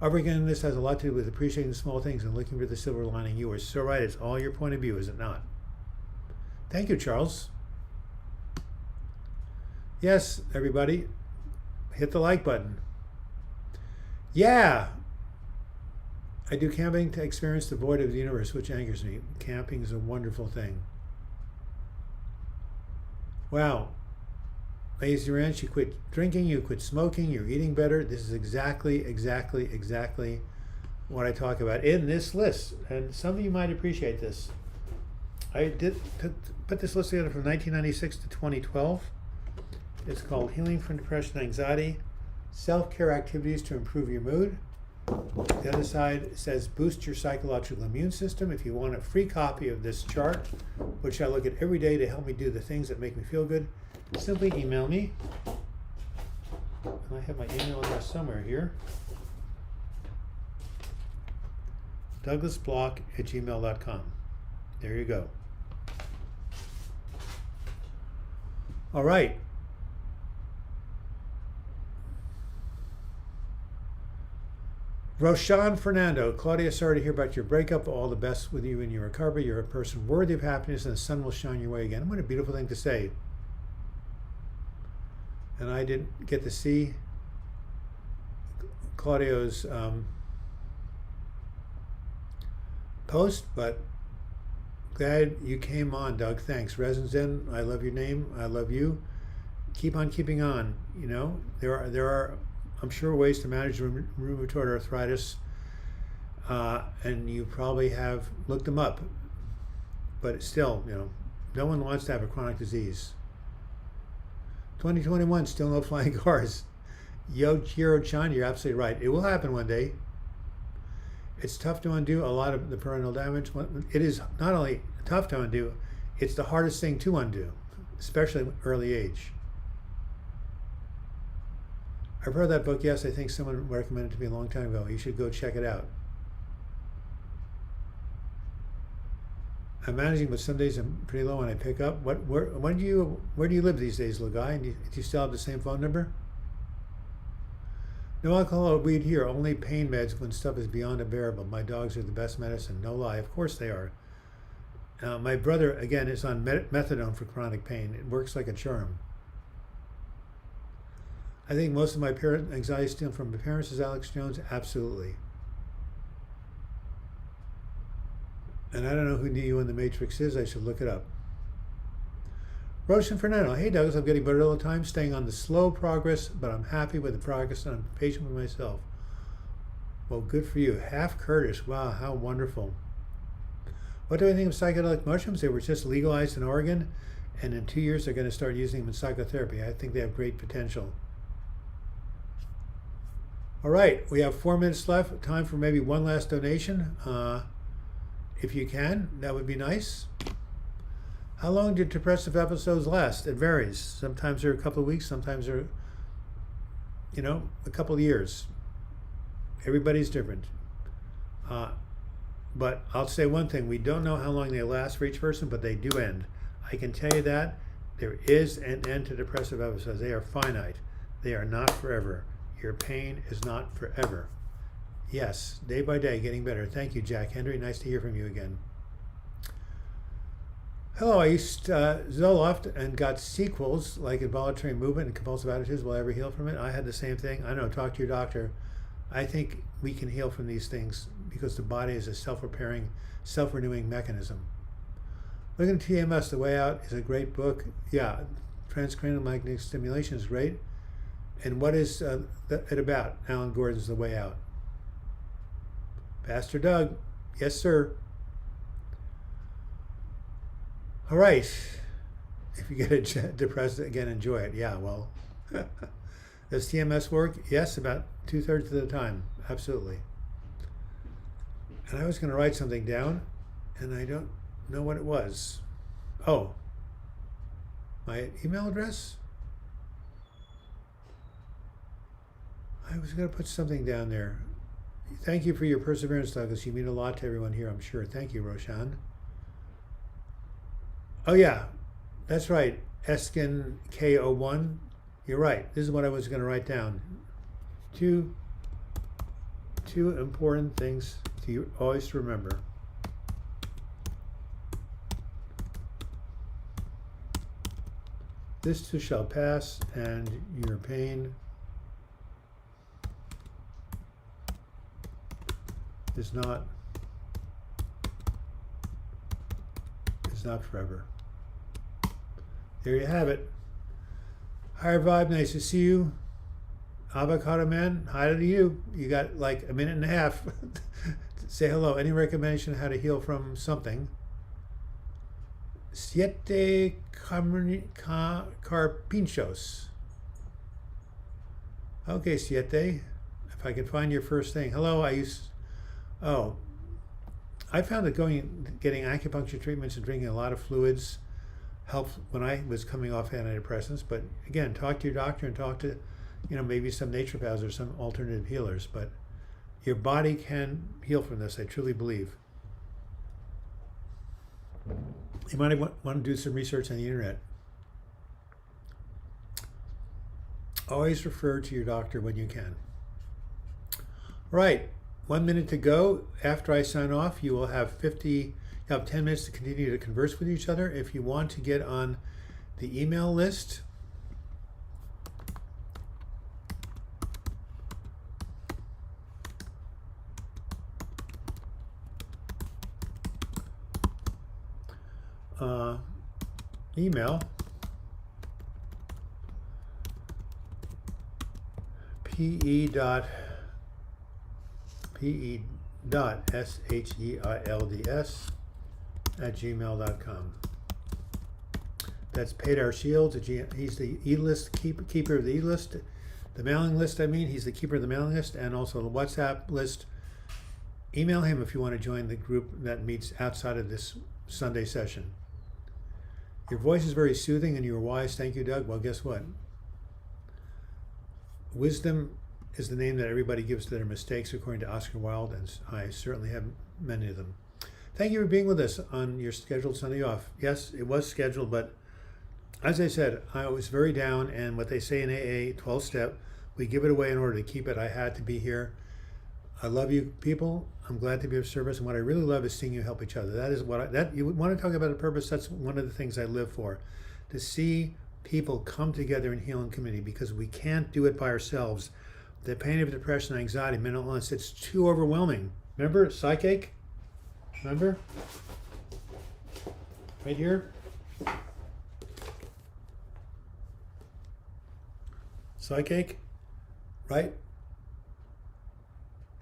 Overcoming this has a lot to do with appreciating the small things and looking for the silver lining. You are so right. It's all your point of view, is it not? Thank you, Charles. Yes, everybody, hit the like button. Yeah, I do camping to experience the void of the universe, which angers me. Camping is a wonderful thing. Wow. Lazy Ranch, you quit drinking, you quit smoking, you're eating better. This is exactly what I talk about in this list. And some of you might appreciate this. I did put this list together from 1996 to 2012. It's called Healing from Depression and Anxiety, Self-Care Activities to Improve Your Mood. The other side says boost your psychological immune system. If you want a free copy of this chart, which I look at every day to help me do the things that make me feel good, simply email me. And I have my email address somewhere here. DouglasBloch@gmail.com. There you go. All right. Roshan Fernando, Claudia, sorry to hear about your breakup. All the best with you in your recovery. You're a person worthy of happiness, and the sun will shine your way again. What a beautiful thing to say. And I didn't get to see Claudio's post, but glad you came on, Doug. Thanks. Resin Zen, I love your name. I love you. Keep on keeping on. You know, there are I'm sure ways to manage rheumatoid arthritis, and you probably have looked them up. But still, you know, no one wants to have a chronic disease. 2021, still no flying cars. Yo, Chiro-chan, you're absolutely right. It will happen one day. It's tough to undo a lot of the parental damage. It is not only tough to undo, it's the hardest thing to undo, especially at early age. I've heard that book, yes. I think someone recommended it to me a long time ago. You should go check it out. I'm managing, but some days I'm pretty low when I pick up. Where do you live these days, little guy? And do you still have the same phone number? No alcohol or weed here, only pain meds when stuff is beyond unbearable. My dogs are the best medicine, no lie. Of course they are. My brother, again, is on methadone for chronic pain. It works like a charm. I think most of my anxiety stems from my parents, is Alex Jones. Absolutely. And I don't know who Neo in the Matrix is. I should look it up. Roshan Fernando. Hey, Douglas, I'm getting better all the time, staying on the slow progress, but I'm happy with the progress and I'm patient with myself. Well, good for you. Half Curtis. Wow, how wonderful. What do I think of psychedelic mushrooms? They were just legalized in Oregon, and in 2 years they're going to start using them in psychotherapy. I think they have great potential. All right, we have 4 minutes left. Time for maybe one last donation. If you can, that would be nice. How long do depressive episodes last? It varies. Sometimes they're a couple of weeks, sometimes they're, a couple of years. Everybody's different. But I'll say one thing. We don't know how long they last for each person, but they do end. I can tell you that there is an end to depressive episodes. They are finite. They are not forever. Your pain is not forever. Yes, day by day, getting better. Thank you, Jack Henry. Nice to hear from you again. Hello, I used Zoloft and got sequels like involuntary movement and compulsive attitudes. Will I ever heal from it? I had the same thing. I know, talk to your doctor. I think we can heal from these things because the body is a self-repairing, self-renewing mechanism. Looking at TMS, The Way Out is a great book. Yeah, transcranial magnetic stimulation is great. And what is it about? Alan Gordon's The Way Out. Pastor Doug, yes, sir. All right. If you get depressed again, enjoy it. Yeah, well, does TMS work? Yes, about 2/3 of the time. Absolutely. And I was going to write something down, and I don't know what it was. Oh, my email address? I was going to put something down there. Thank you for your perseverance, Douglas. You mean a lot to everyone here, I'm sure. Thank you, Roshan. Oh, yeah, that's right. Eskin K01. You're right. This is what I was going to write down. Two important things to always remember. This too shall pass, and your pain is not forever. There you have it. Higher Vibe, nice to see you. Avocado Man, hi to you. You got like a minute and a half. Say hello. Any recommendation how to heal from something? Siete Carpinchos. Okay, Siete. If I can find your first thing. Hello, I found that getting acupuncture treatments and drinking a lot of fluids helped when I was coming off antidepressants. But again, talk to your doctor and talk to, maybe some naturopaths or some alternative healers. But your body can heal from this, I truly believe. You might want to do some research on the internet. Always refer to your doctor when you can. Right, 1 minute to go. After I sign off, you will have 10 minutes to continue to converse with each other. If you want to get on the email list, email pe.sheilds@gmail.com. That's Pedar Shields. He's the e-list keeper of the e-list, the mailing list. He's the keeper of the mailing list and also the WhatsApp list. Email him if you want to join the group that meets outside of this Sunday session. Your voice is very soothing and you are wise. Thank you, Doug. Well, guess what? Wisdom is the name that everybody gives to their mistakes, according to Oscar Wilde, and I certainly have many of them. Thank you for being with us on your scheduled Sunday off. Yes, it was scheduled, but as I said, I was very down, and what they say in AA, 12-step, we give it away in order to keep it. I had to be here. I love you people. I'm glad to be of service, and what I really love is seeing you help each other. That is what you want to talk about a purpose. That's one of the things I live for, to see people come together and heal in community, because we can't do it by ourselves. The pain of depression, anxiety, mental illness, it's too overwhelming. Remember Psychache? Remember? Right here? Psychache? Right?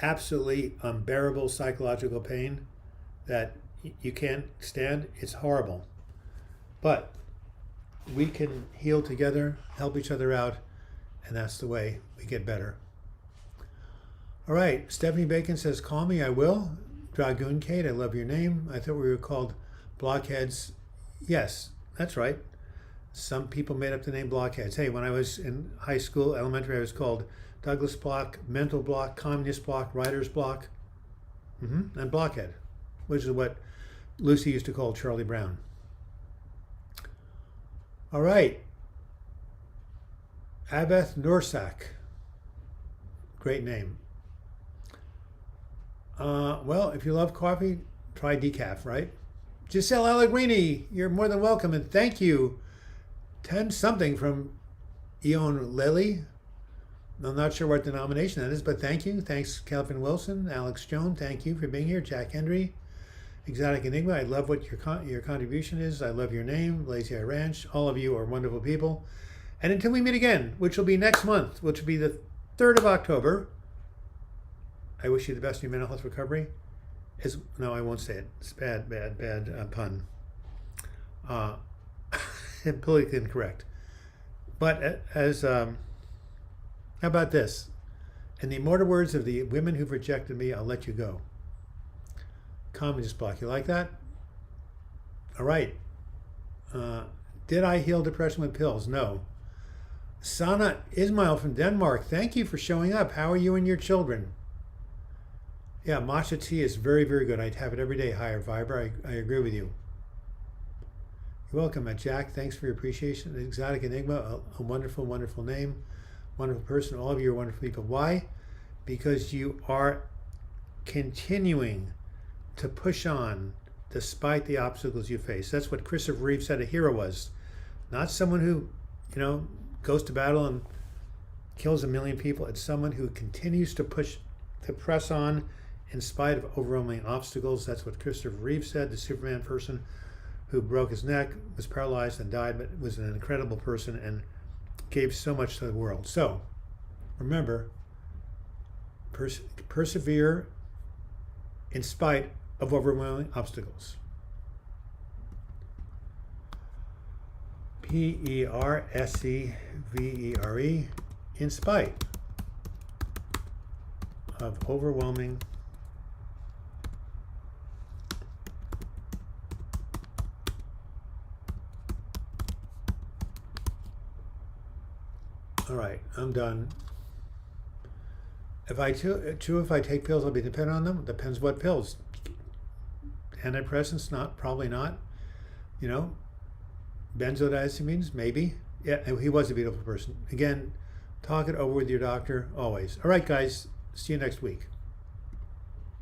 Absolutely unbearable psychological pain that you can't stand. It's horrible. But we can heal together, help each other out, and that's the way we get better. All right, Stephanie Bacon says, call me, I will. Dragoon Kate, I love your name. I thought we were called blockheads. Yes, that's right. Some people made up the name blockheads. Hey, when I was in high school, elementary, I was called Douglas Bloch, mental block, communist block, writer's block, and blockhead, which is what Lucy used to call Charlie Brown. All right. Abeth Norsak. Great name. Well, if you love coffee, try decaf, right? Giselle Allegrini, you're more than welcome, and thank you. 10 something from Eon Lely. I'm not sure what denomination that is, but thank you. Thanks, Calvin Wilson, Alex Jones, thank you for being here. Jack Henry, Exotic Enigma, I love what your contribution is. I love your name, Lazy Eye Ranch. All of you are wonderful people. And until we meet again, which will be next month, which will be the 3rd of October, I wish you the best in your mental health recovery. No, I won't say it. It's bad pun. uh, and politically incorrect. But how about this? In the immortal words of the women who've rejected me, I'll let you go. Communist Bloch. You like that? All right. Did I heal depression with pills? No. Sana Ismail from Denmark, thank you for showing up. How are you and your children? Yeah, matcha tea is very, very good. I'd have it every day. Higher Viber. I agree with you. You're welcome, Jack. Thanks for your appreciation. Exotic Enigma, a wonderful, wonderful name. Wonderful person. All of you are wonderful people. Why? Because you are continuing to push on despite the obstacles you face. That's what Christopher Reeve said a hero was. Not someone who, goes to battle and kills 1 million people. It's someone who continues to press on in spite of overwhelming obstacles. That's what Christopher Reeve said, the Superman person who broke his neck, was paralyzed and died, but was an incredible person and gave so much to the world. So remember, persevere in spite of overwhelming obstacles. Persevere, in spite of overwhelming All right, I'm done. If I take pills, I'll be dependent on them. Depends what pills. Antidepressants, probably not. Benzodiazepines, maybe. Yeah, he was a beautiful person. Again, talk it over with your doctor always. All right, guys, see you next week.